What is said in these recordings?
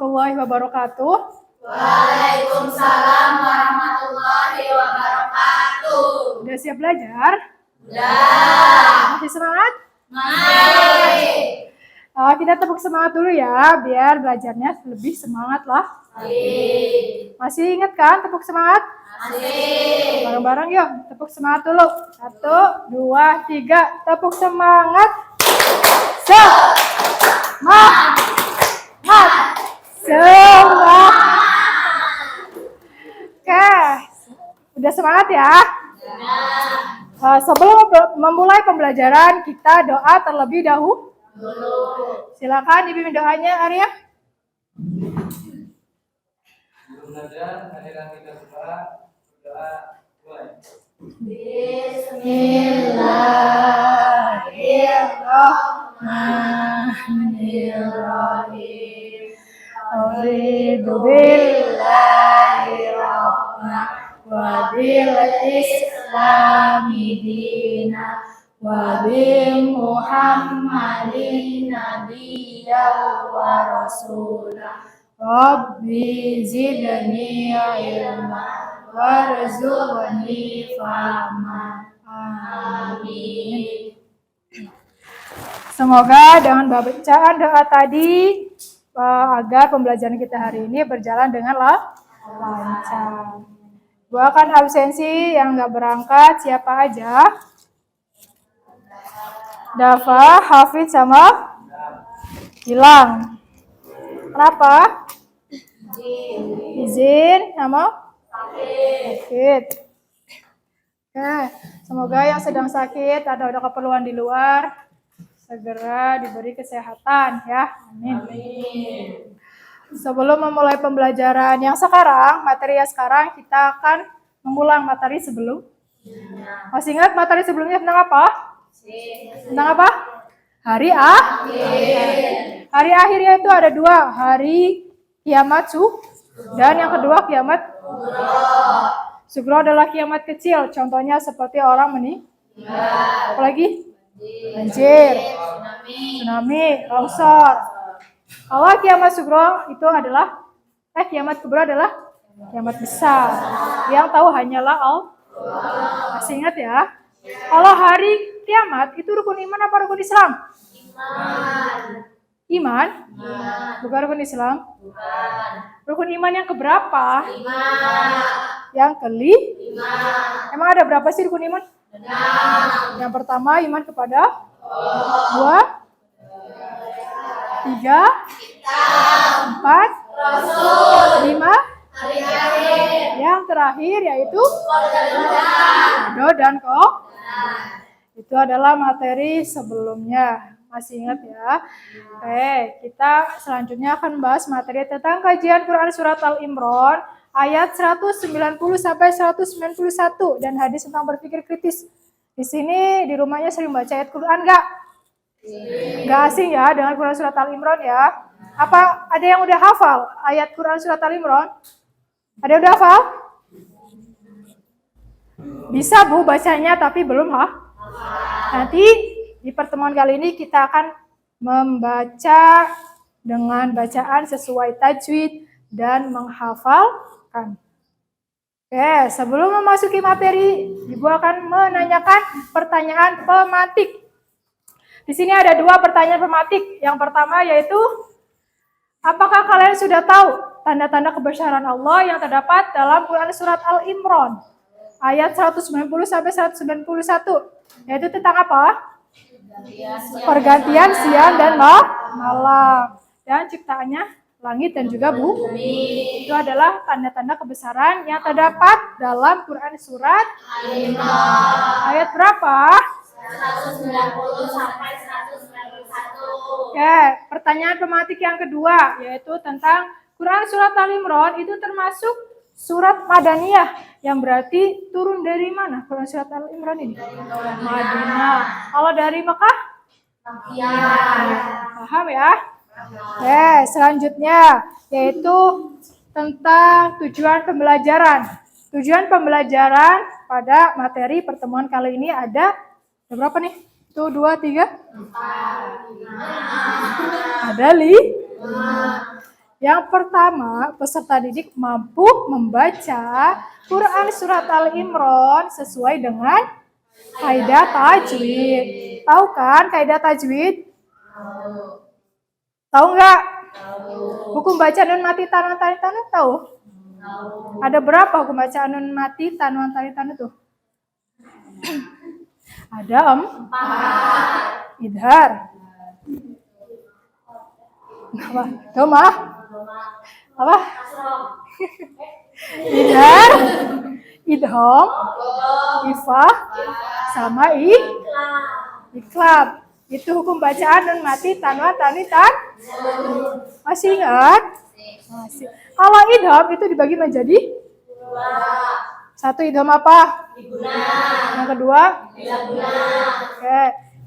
warahmatullahi wabarakatuh. Waalaikumsalam warahmatullahi wabarakatuh. Udah siap belajar? Udah. Masih semangat? Mari. Kita tepuk semangat dulu ya, biar belajarnya lebih semangat lah. Masih ingat kan tepuk semangat? Masih. Bareng-bareng yuk, tepuk semangat dulu. 1, 2, 3, tepuk semangat. Semangat. Semangat. Oke, udah semangat ya? Sebelum memulai pembelajaran, kita doa terlebih dahulu. Silakan dipimpin doanya, Arya. Bismillahirrahmanirrahim. A'udzu billahi wa bil islami dina wa bi Muhammadin nabiyyan wa rasulah. Rabbi zidni ilma warzuqni fahma. Amin. Semoga dengan bacaan doa tadi agar pembelajaran kita hari ini berjalan dengan lancar. Gua akan absensi yang nggak berangkat siapa aja? Dafa, Hafid sama Gilang. Kenapa? Izin sama Hafid. Oke, semoga yang sedang sakit atau ada keperluan di luar segera diberi kesehatan ya. Amin. Sebelum memulai pembelajaran yang sekarang, materi yang sekarang kita akan mengulang materi sebelum. Masih ingat materi sebelumnya tentang apa? Tentang apa? Hari akhir. Hari akhirnya itu ada 2, hari kiamat dan yang kedua kiamat sugro adalah kiamat kecil. Contohnya seperti orang meninggal. Apalagi? Banjir, tsunami, longsor. Kalau kiamat sugro itu adalah kiamat kubra adalah kiamat besar. Yang tahu hanyalah Allah. Masih ingat ya? Kalau hari kiamat itu rukun iman apa rukun Islam? Iman? Bukan rukun Islam? Rukun iman yang keberapa? Yang kelima. Emang ada berapa sih rukun iman? Yang pertama iman kepada 2, 3, 4, 5. Yang terakhir yaitu Ridho dan itu adalah materi sebelumnya. Masih ingat ya? Oke, kita selanjutnya akan bahas materi tentang kajian Quran Surat Al-Imran ayat 190 sampai 191 dan hadis tentang berpikir kritis. Di sini di rumahnya sering baca ayat Quran nggak? Nggak asing ya dengan Quran Surat Al-Imran ya? Apa ada yang udah hafal ayat Quran Surat Al-Imran? Ada yang udah hafal? Bisa Bu bacanya tapi belum Nanti di pertemuan kali ini kita akan membaca dengan bacaan sesuai tajwid dan menghafalkan. Oke, sebelum memasuki materi, Ibu akan menanyakan pertanyaan pematik. Di sini ada 2 pertanyaan pematik. Yang pertama yaitu, apakah kalian sudah tahu tanda-tanda kebesaran Allah yang terdapat dalam Quran Surat Al-Imran ayat 190 sampai 191? Yaitu tentang apa? Pergantian siang dan malam dan ciptaannya langit dan juga bumi. Itu adalah tanda-tanda kebesaran yang terdapat dalam Quran Surat Al-Imran. Ayat berapa? 190 sampai 191. Oke, pertanyaan pematik yang kedua yaitu tentang Quran Surat Al-Imran itu termasuk surat Madaniyah yang berarti turun dari mana Quran Surat Al-Imran ini? Madinah. Kalau dari Mekah? Paham ya? Oke, selanjutnya yaitu tentang tujuan pembelajaran. Tujuan pembelajaran pada materi pertemuan kali ini ada berapa nih? 1, 2, 3? 4, 5. Ada 5. Yang pertama, peserta didik mampu membaca Quran Surat Al-Imran sesuai dengan kaidah tajwid. Tahu kan kaidah tajwid? Tahu nggak? Hukum baca nun mati tanwin tani tanu tahu? Ada berapa hukum baca nun mati tanwin tani tanu tuh? Ada 4. Idhar. Apa? Doma? Apa? Idhar, idhom, ifah, sama iklab. Itu hukum bacaan nun mati tanwa tani tan. Masih ingat? Masih. Kalau idhom itu dibagi menjadi 1 idhom apa? Yang kedua? Oke.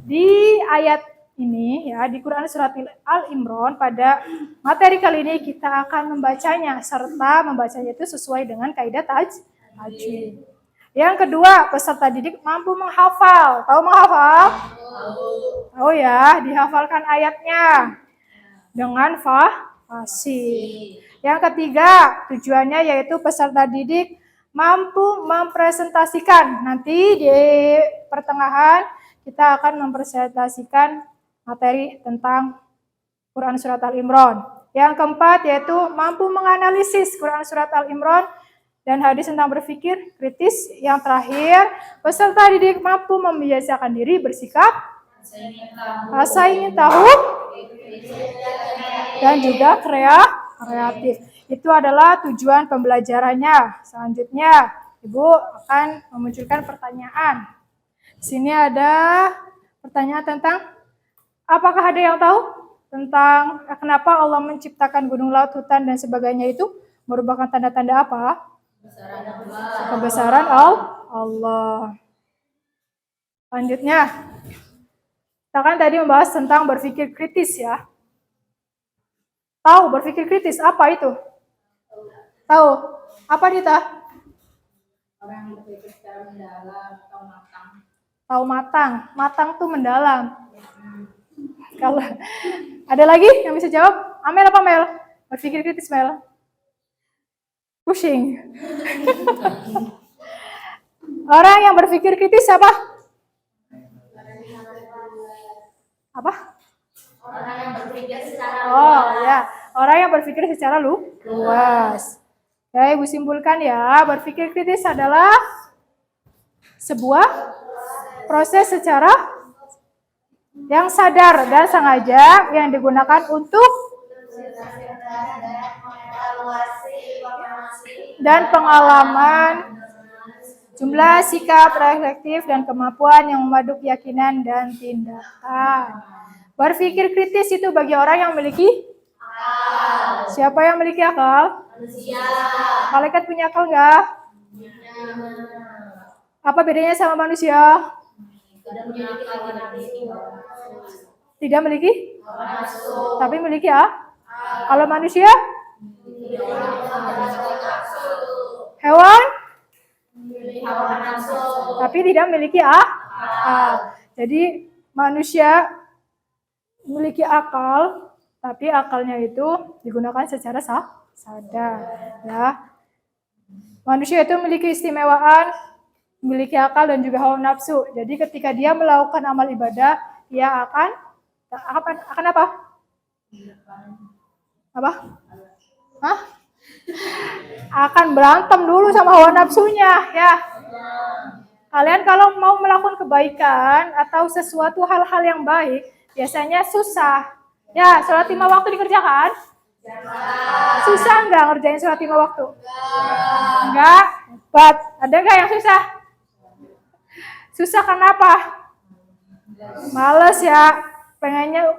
Di ayat ini ya, di Quran Surat Al-Imran pada materi kali ini kita akan membacanya serta membacanya itu sesuai dengan kaidah tajwid. Yang kedua, peserta didik mampu menghafal. Tahu menghafal? Tahu ya, dihafalkan ayatnya dengan fasih. Yang ketiga, tujuannya yaitu peserta didik mampu mempresentasikan. Nanti di pertengahan kita akan mempresentasikan materi tentang Quran Surat Al-Imran. Yang keempat yaitu mampu menganalisis Quran Surat Al-Imran dan hadis tentang berpikir kritis. Yang terakhir, peserta didik mampu membiasakan diri bersikap rasa ingin tahu dan juga kreatif. Itu adalah tujuan pembelajarannya. Selanjutnya, Ibu akan memunculkan pertanyaan. Di sini ada pertanyaan tentang apakah ada yang tahu tentang kenapa Allah menciptakan gunung, laut, hutan, dan sebagainya itu merupakan tanda-tanda apa? Kebesaran Allah. Selanjutnya, kita kan tadi membahas tentang berpikir kritis ya. Tahu berpikir kritis apa itu? Tahu? Apa Dita? Orang yang berpikir secara mendalam atau matang. Tahu matang. Matang tuh mendalam. Kalau ada lagi yang bisa jawab? Amel apa Mel? Berpikir kritis Mel. Pusing. Orang yang berpikir kritis apa? Apa? Orang yang berpikir secara Ya, orang yang berpikir secara luas. Ya, Ibu simpulkan ya, berpikir kritis adalah sebuah proses secara yang sadar dan sengaja yang digunakan untuk dan pengalaman, jumlah sikap reflektif dan kemampuan yang memadu keyakinan dan tindakan. Berpikir kritis itu bagi orang yang memiliki akal. Siapa yang memiliki akal? manusia. Malaikat punya akal nggak? Apa bedanya sama manusia? Tidak memiliki? Tapi memiliki Kalau manusia? Hewan? Tapi tidak memiliki Jadi manusia memiliki akal, tapi akalnya itu digunakan secara sadar. Ya. Manusia itu memiliki istimewaan, memiliki akal dan juga hawa nafsu. Jadi ketika dia melakukan amal ibadah, dia akan apa? Apa? Akan berantem dulu sama hawa nafsunya, ya. Kalian kalau mau melakukan kebaikan atau sesuatu hal-hal yang baik, biasanya susah. Ya, sholat 5 waktu dikerjakan? Susah nggak ngerjain sholat 5 waktu? Enggak. Ada nggak yang susah? Susah kenapa? Males ya, pengennya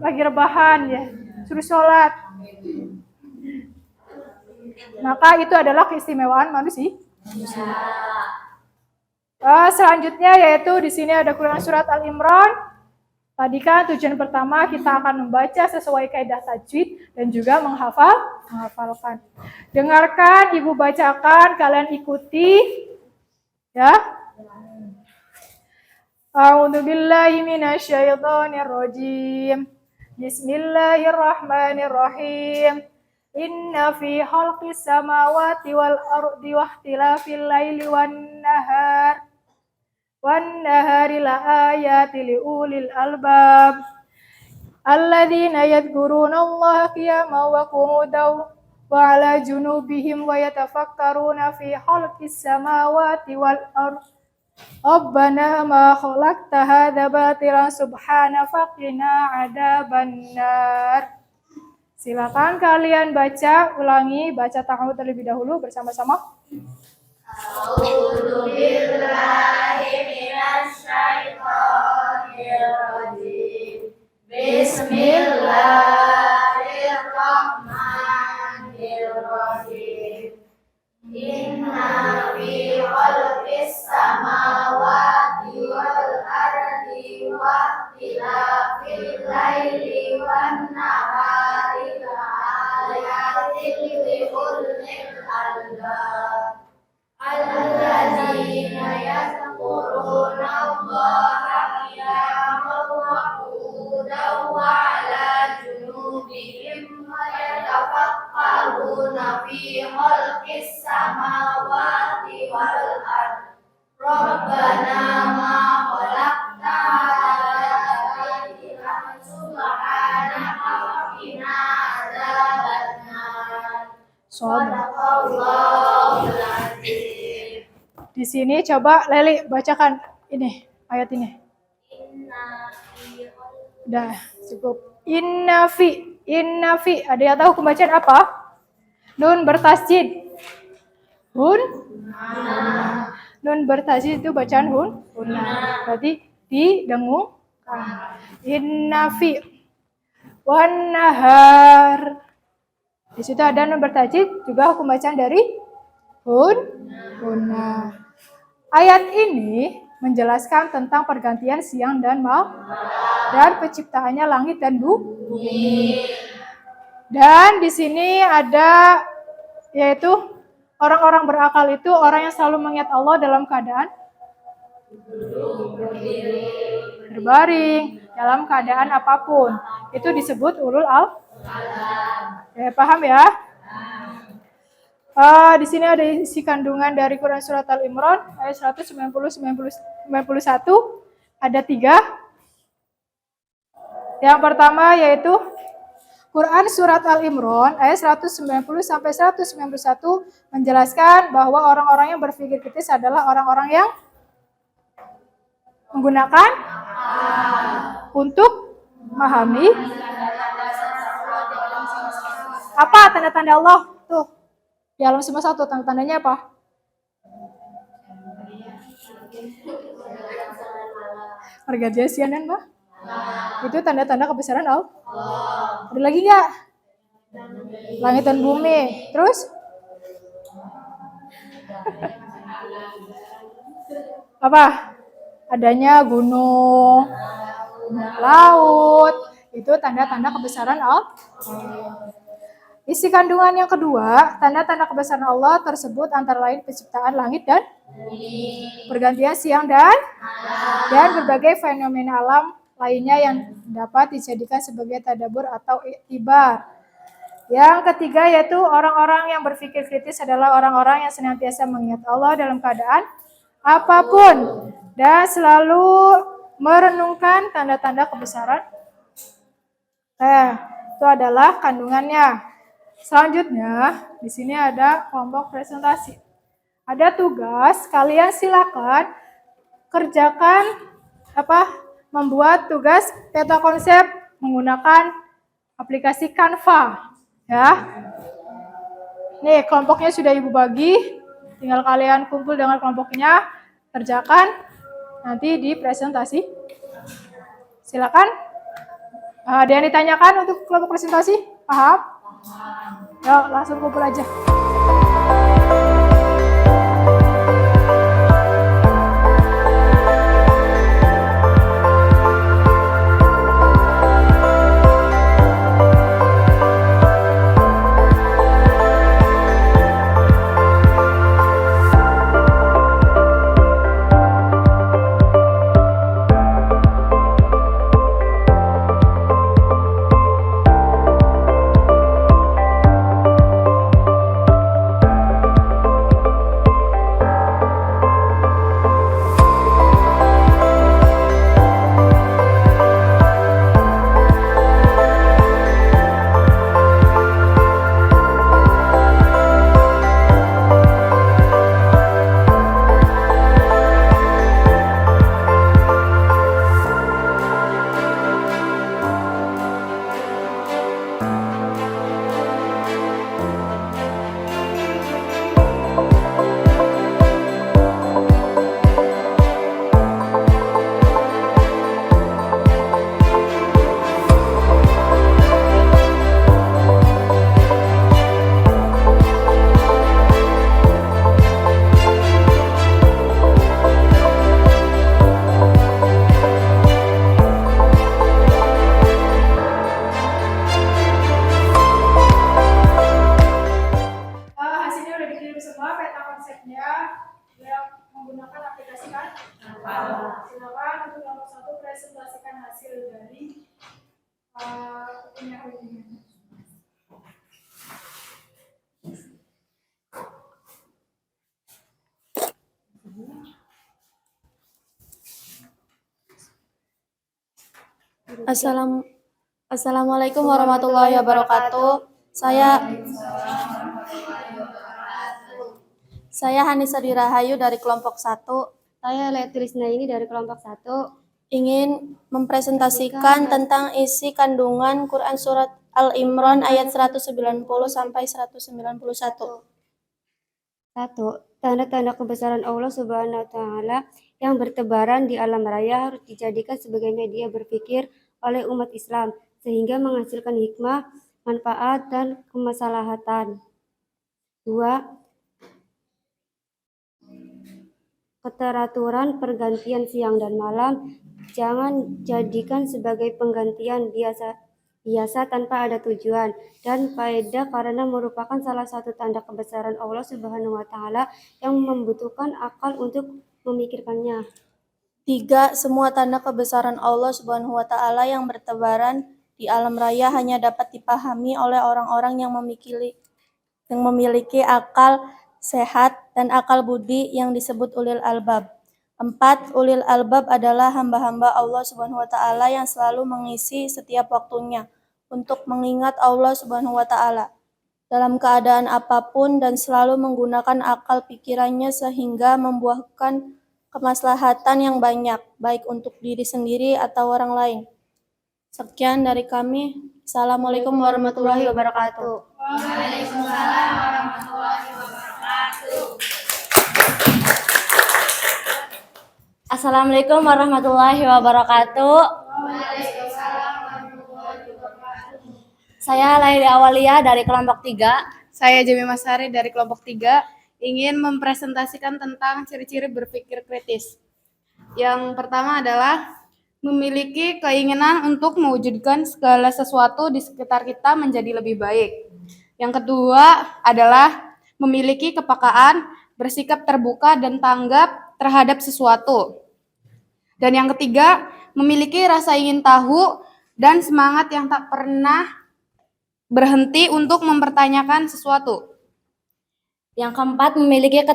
lagi rebahan ya, suruh sholat. Maka itu adalah keistimewaan manusia. Selanjutnya yaitu di sini ada Quran Surat Al-Imran. Tadi kan tujuan pertama kita akan membaca sesuai kaidah tajwid dan juga menghafalkan. Dengarkan, Ibu bacakan, kalian ikuti. Ya. A'udzubillahi minasyaitonirrajim. Bismillahirrahmanirrahim. Inna fi khalqis samawati wal ardi wa ikhtilafil laili wan nahari la ayati li ulil albab alladzina yadhkuruna Allaha qiyaman wa qu'udan wa 'ala junubihim wa yatafakkaruna fi khalqis samawati wal ardi Rabbana ma khalaqta hadza batilan subhana faqina 'adzabannar. Silakan kalian baca, ulangi, baca ta'awudz terlebih dahulu bersama-sama. A'udzu billahi minasy syaithanir rajim. Bismillahirrahmanirrahim. Inna fi khalqis samawati wal ardi wa ikhtilafil laili wan nahari laayatin li ulil albab alladzina yadhkuruna Allaha qiyaman wa qu'udan wa 'ala junubihim wa yatafakkaruna fi khalqis samawati wal ardi Rabbana ma khalaqta hadza batilan subhanaka wa qina adzabannar. Shadaqallahul azim. Di sini coba Leli bacakan ini ayat ini. Udah cukup. Inna fi. Ada yang tahu pembacaan apa? Nun bertasjid. Nun bertasjid itu bacaan hunna. Berarti didengungkan. Inna fi wan nahar. Di situ ada nun bertasjid juga hukum bacaan dari hunna. Ayat ini menjelaskan tentang pergantian siang dan malam dan penciptaannya langit dan bumi. Dan di sini ada yaitu orang-orang berakal itu orang yang selalu mengingat Allah dalam keadaan berbaring, dalam keadaan apapun. Itu disebut ulul paham ya? Di sini ada isi kandungan dari Quran Surat Al-Imran ayat 190-91. Ada 3. Yang pertama yaitu Quran Surat Al-Imran ayat 190-191 menjelaskan bahwa orang-orang yang berpikir kritis adalah orang-orang yang menggunakan untuk memahami apa tanda-tanda Allah tuh di alam semesta tuh tanda-tandanya apa? Pergantian siang dan malam. Itu tanda-tanda kebesaran Allah. Ada lagi nggak? Langit dan bumi. Terus? Apa? Adanya gunung, laut. Itu tanda-tanda kebesaran Allah. Isi kandungan yang kedua, tanda-tanda kebesaran Allah tersebut antara lain penciptaan langit dan pergantian siang dan berbagai fenomena alam lainnya yang dapat dijadikan sebagai tadabbur atau iktibar. Yang ketiga yaitu orang-orang yang berpikir kritis adalah orang-orang yang senantiasa mengingat Allah dalam keadaan apapun dan selalu merenungkan tanda-tanda kebesaran. Itu adalah kandungannya. Selanjutnya, di sini ada kelompok presentasi. Ada tugas, kalian silakan kerjakan membuat tugas peta konsep menggunakan aplikasi Canva, ya. Nih, kelompoknya sudah Ibu bagi, tinggal kalian kumpul dengan kelompoknya, kerjakan nanti di presentasi. Silakan. Ada yang ditanyakan untuk kelompok presentasi? Paham? Yuk, langsung kumpul aja. Coba peta konsepnya yang menggunakan aplikasi kan? Silakan untuk nomor 1 presentasikan hasil dari punya ini. Assalamualaikum warahmatullahi wabarakatuh. Saya Hanisa Dirahayu dari kelompok 1 Saya Letrisna ini dari kelompok 1. ingin mempresentasikan tentang isi kandungan Quran Surat Al-Imran ayat 190 sampai 191. 1. Tanda-tanda kebesaran Allah Subhanahu wa Ta'ala yang bertebaran di alam raya harus dijadikan sebagai media berpikir oleh umat Islam, sehingga menghasilkan hikmah, manfaat, dan kemaslahatan. 2. Keteraturan pergantian siang dan malam jangan jadikan sebagai penggantian biasa tanpa ada tujuan dan faedah, karena merupakan salah satu tanda kebesaran Allah Subhanahu wa Ta'ala yang membutuhkan akal untuk memikirkannya. 3. Semua tanda kebesaran Allah Subhanahu wa Ta'ala yang bertebaran di alam raya hanya dapat dipahami oleh orang-orang yang memiliki akal sehat dan akal budi yang disebut ulil albab. 4. Ulil albab adalah hamba-hamba Allah Subhanahu wa Ta'ala yang selalu mengisi setiap waktunya untuk mengingat Allah Subhanahu wa Ta'ala dalam keadaan apapun dan selalu menggunakan akal pikirannya sehingga membuahkan kemaslahatan yang banyak, baik untuk diri sendiri atau orang lain. Sekian dari kami. Assalamualaikum warahmatullahi wabarakatuh. Assalamualaikum warahmatullahi wabarakatuh. Saya Laili Awalia dari kelompok 3. Saya Jemi Masari dari kelompok 3 ingin mempresentasikan tentang ciri-ciri berpikir kritis. Yang pertama adalah memiliki keinginan untuk mewujudkan segala sesuatu di sekitar kita menjadi lebih baik. Yang kedua adalah memiliki kepekaan, bersikap terbuka dan tanggap terhadap sesuatu. Dan yang ketiga, memiliki rasa ingin tahu dan semangat yang tak pernah berhenti untuk mempertanyakan sesuatu. Yang keempat, memiliki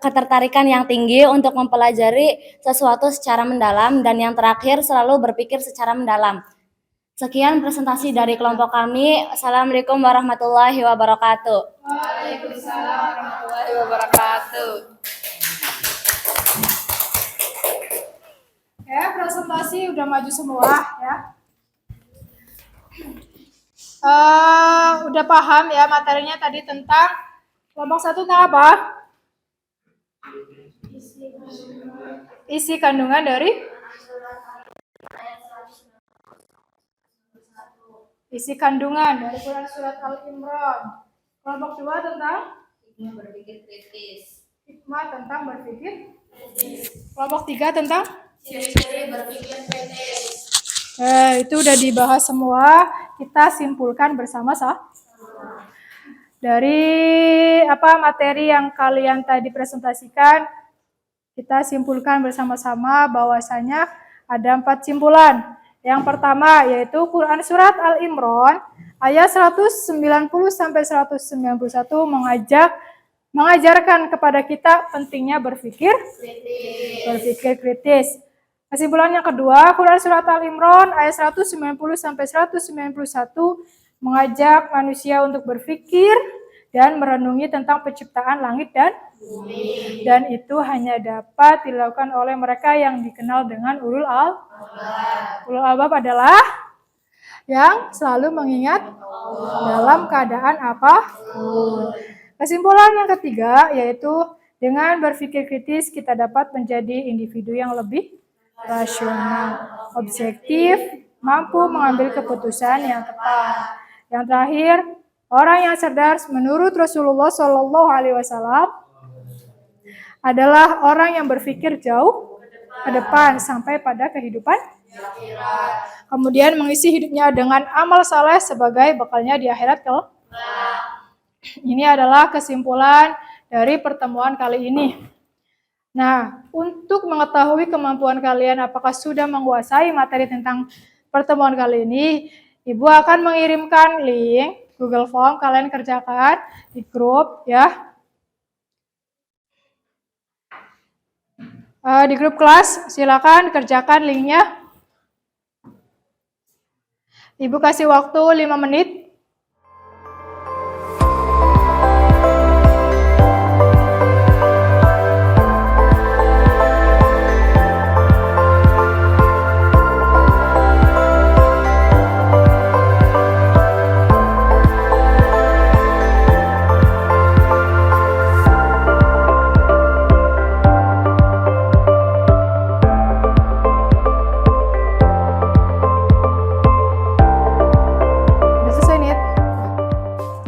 ketertarikan yang tinggi untuk mempelajari sesuatu secara mendalam. Dan yang terakhir, selalu berpikir secara mendalam. Sekian presentasi dari kelompok kami. Assalamualaikum warahmatullahi wabarakatuh. Waalaikumsalam warahmatullahi wabarakatuh. Ya, presentasi udah maju semua ya. Udah paham ya materinya tadi tentang kelompok 1 tentang apa? Isi kandungan dari Quran Surat Al-Imran. Kelompok 2 tentang Hikmah berpikir kritis. hikmah tentang berpikir kritis. Kelompok 3 tentang Ciri-ciri berpikir kritis. itu udah dibahas semua. Kita simpulkan bersama-sama. Dari materi yang kalian tadi presentasikan, kita simpulkan bersama-sama bahwasanya ada 4 simpulan. Yang pertama yaitu Quran Surat Al-Imran ayat 190 sampai 191 mengajarkan kepada kita pentingnya berpikir kritis. Kesimpulan yang kedua, Quran Surat Al-Imran ayat 190 sampai 191 mengajak manusia untuk berpikir dan merenungi tentang penciptaan langit dan bumi. Dan itu hanya dapat dilakukan oleh mereka yang dikenal dengan ulul albab. Ulul albab adalah yang selalu mengingat dalam keadaan apapun. Kesimpulan yang ketiga yaitu dengan berpikir kritis kita dapat menjadi individu yang lebih rasional, objektif, mampu mengambil keputusan yang tepat. Yang terakhir, orang yang cerdas menurut Rasulullah Shallallahu Alaihi Wasallam adalah orang yang berpikir jauh ke depan sampai pada kehidupan. Kemudian mengisi hidupnya dengan amal saleh sebagai bekalnya di akhirat kelak. Ini adalah kesimpulan dari pertemuan kali ini. Nah, untuk mengetahui kemampuan kalian apakah sudah menguasai materi tentang pertemuan kali ini, Ibu akan mengirimkan link Google Form, kalian kerjakan di grup ya. Di grup kelas, silakan kerjakan linknya. Ibu kasih waktu 5 menit.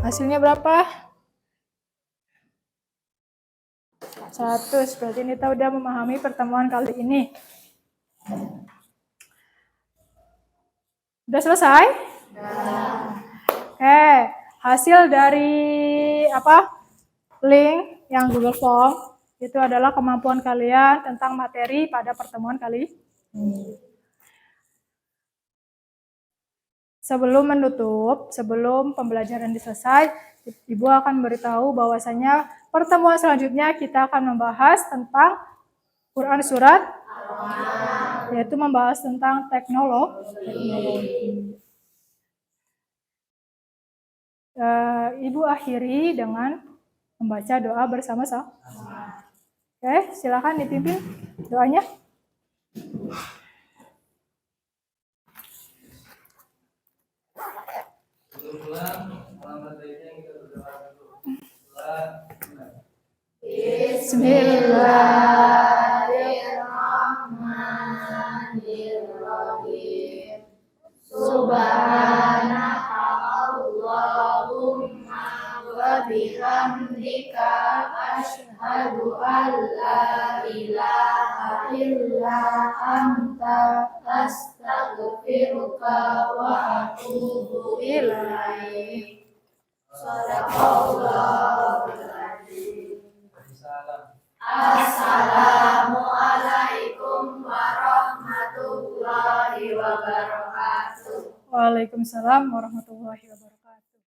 Hasilnya berapa? 100. Berarti Nita udah memahami pertemuan kali ini. Udah selesai? Oke, hasil dari link yang Google Form itu adalah kemampuan kalian tentang materi pada pertemuan kali ini. Sebelum menutup, sebelum pembelajaran selesai, Ibu akan beritahu bahwasanya pertemuan selanjutnya kita akan membahas tentang Quran Surat, yaitu membahas tentang teknologi. Ibu akhiri dengan membaca doa bersama-sama. Oke, silakan dipimpin doanya. Bismillahirrahmanirrahim. Subhanaka Allahumma wa bihamdika asyhadu an la ilaha illa anta astaghfiruka wa atubu ilaik. Shadaqallahul adzim. Assalamualaikum warahmatullahi wabarakatuh. Waalaikumsalam warahmatullahi wabarakatuh.